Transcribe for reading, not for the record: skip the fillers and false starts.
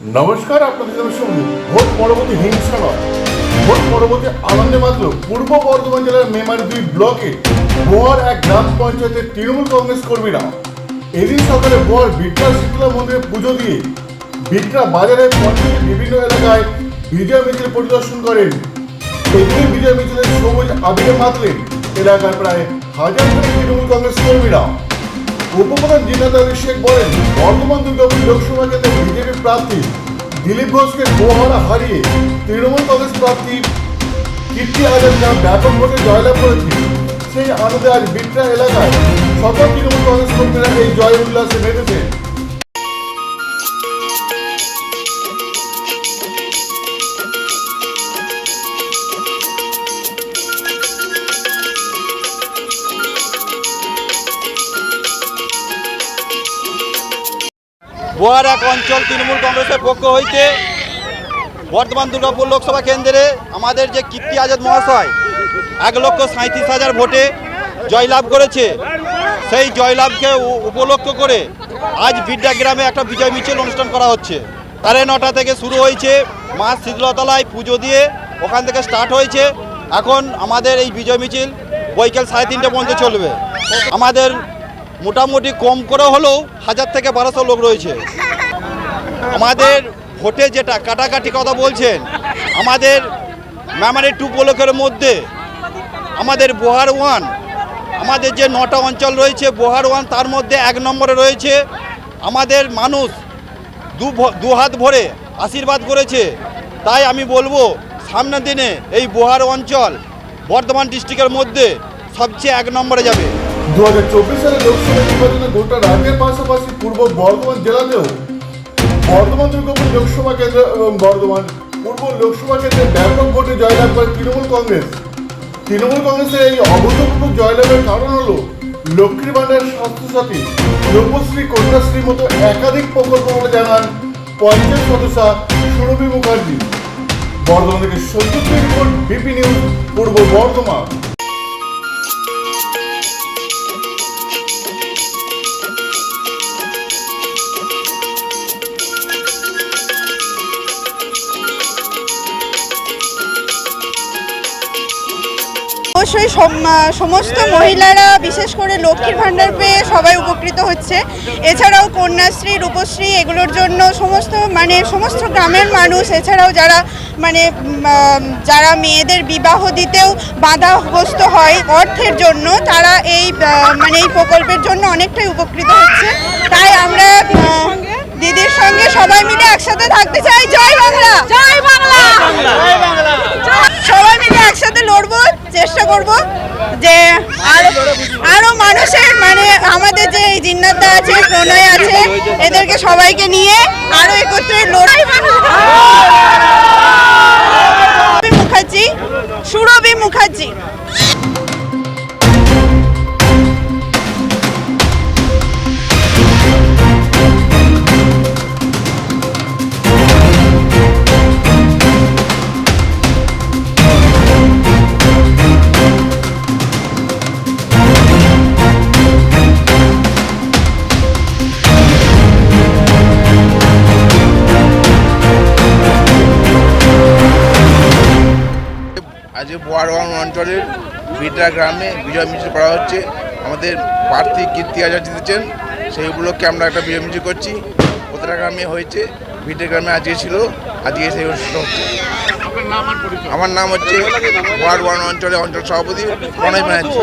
নমস্কার, আপনাদের সঙ্গে ভোট পরবর্তী হিংসা নয়, ভোট পরবর্তী আনন্দে মাত্র পূর্ব বর্ধমান জেলার মেমারি 2 ব্লকে বোয়ার এক গ্রাম পঞ্চায়েতের তৃণমূল কংগ্রেস কর্মীরা এদিন সকালে বোয়ার বিট্রা শীতলা মন্দিরে পুজো দিয়ে বিট্রা বাজারে পঞ্চায়েতের বিভিন্ন এলাকায় বিজয় মিছিল পরিদর্শন করেন। এদিকে বিজয় মিছিলের সবুজ আবিরে মাতলেন এলাকার প্রায় হাজার তৃণমূল কংগ্রেস কর্মীরা। উপপ্রধান জিন্নাত আলী শেখ বলেন, বর্ধমান দুর্গাপুর লোকসভা কেন্দ্রের বিজেপি প্রার্থী দিলীপ ঘোষকে গোহারা হারিয়ে তৃণমূল কংগ্রেস প্রার্থী কীর্তি আজাদ যা ব্যাপক ভোটে জয়লাভ করেছে, সেই আনন্দে আজ বিট্রা এলাকায় সকল তৃণমূল কংগ্রেস কর্মীরা এই জয় উল্লাসে মেতেছে। বোয়ার এক অঞ্চল তৃণমূল কংগ্রেসের পক্ষ হইতে বর্ধমান দুর্গাপুর লোকসভা কেন্দ্রে আমাদের যে কীর্তি আজাদ মহাশয় 1,37,000 ভোটে জয়লাভ করেছে, সেই জয়লাভকে উপলক্ষ করে আজ বিড্ডা গ্রামে একটা বিজয় মিছিল অনুষ্ঠান করা হচ্ছে। 9:30 থেকে শুরু হয়েছে, মা শীতলতলায় পুজো দিয়ে ওখান থেকে স্টার্ট হয়েছে। এখন আমাদের এই বিজয় মিছিল বৈকাল 3:30 পর্যন্ত চলবে। আমাদের মোটামুটি কম করে হলেও 1000 থেকে 1200 লোক রয়েছে। আমাদের ভোটে যেটা কাটাকাটি কথা বলছেন, আমাদের মেমারি 2 ব্লকের মধ্যে আমাদের বোহার 1, আমাদের যে 9টা অঞ্চল রয়েছে বোহার 1 তার মধ্যে 1 নম্বরে রয়েছে। আমাদের মানুষ দু হাত ভরে আশীর্বাদ করেছে। তাই আমি বলবো সামনের দিনে এই বোহার অঞ্চল বর্ধমান ডিস্ট্রিক্টের মধ্যে সবচেয়ে 1 নম্বরে যাবে। 2024 সালে লোকসভা নির্বাচনে গোটা রাজ্যের পাশাপাশি পূর্ব বর্ধমান জেলাতেও বর্ধমান দুর্গাপুর লোকসভা কেন্দ্র এবং বর্ধমান পূর্ব লোকসভা কেন্দ্রে ব্যাপক ভোটে জয়লাভ করে তৃণমূল কংগ্রেস। তৃণমূল কংগ্রেসের এই অভূতপূর্ব জয়লাভের কারণ হলো লক্ষ্মীর ভাণ্ডার, স্বাস্থ্যসাথী, রূপশ্রী, কন্যাশ্রীর মতো একাধিক প্রকল্প বলে জানান পঞ্চায়েত সদস্যা সুরভি মুখার্জি। বর্ধমান থেকে সত্যি রিপোর্ট, বিপি নিউজ, পূর্ব বর্ধমান। অবশ্যই সমস্ত মহিলারা বিশেষ করে লক্ষ্মীর ভাণ্ডার পেয়ে সবাই উপকৃত হচ্ছে। এছাড়াও কন্যাশ্রী, রূপশ্রী এগুলোর জন্য সমস্ত গ্রামের মানুষ, এছাড়াও যারা মেয়েদের বিবাহ দিতেও বাধাগ্রস্ত হয় অর্থের জন্য, তারা এই প্রকল্পের জন্য অনেকটাই উপকৃত হচ্ছে। তাই আমরা দিদির সঙ্গে সবাই মিলে একসাথে থাকতে চাই। জয় বাংলা, জয় বাংলা, জয় বাংলা। সবাই মিলে একসাথে লড়বো, চেষ্টা করব যে আরো মানুষের আমাদের যে জিন্নাতদা আছে, প্রণয় আছে, এদেরকে সবাইকে নিয়ে আরো একত্রে লড়াই। মুখার্জি, সুরভি মুখার্জি। আজ বোয়ার 1 অঞ্চলের বিট্রা গ্রামে বিজয় মিছিল করা হচ্ছে। আমাদের প্রার্থী কীর্তি আজাদ জিতেছেন, সেই উপলক্ষে আমরা একটা বিজয় মিছিল করছি। প্রতিটা গ্রামে হয়েছে, বিট্রা গ্রামে আজকে ছিল, আজকে সেই অনুষ্ঠান হচ্ছে। আমার নাম হচ্ছে বোয়ার 1 অঞ্চলের অঞ্চল সভাপতি প্রণয় ব্যানার্জি।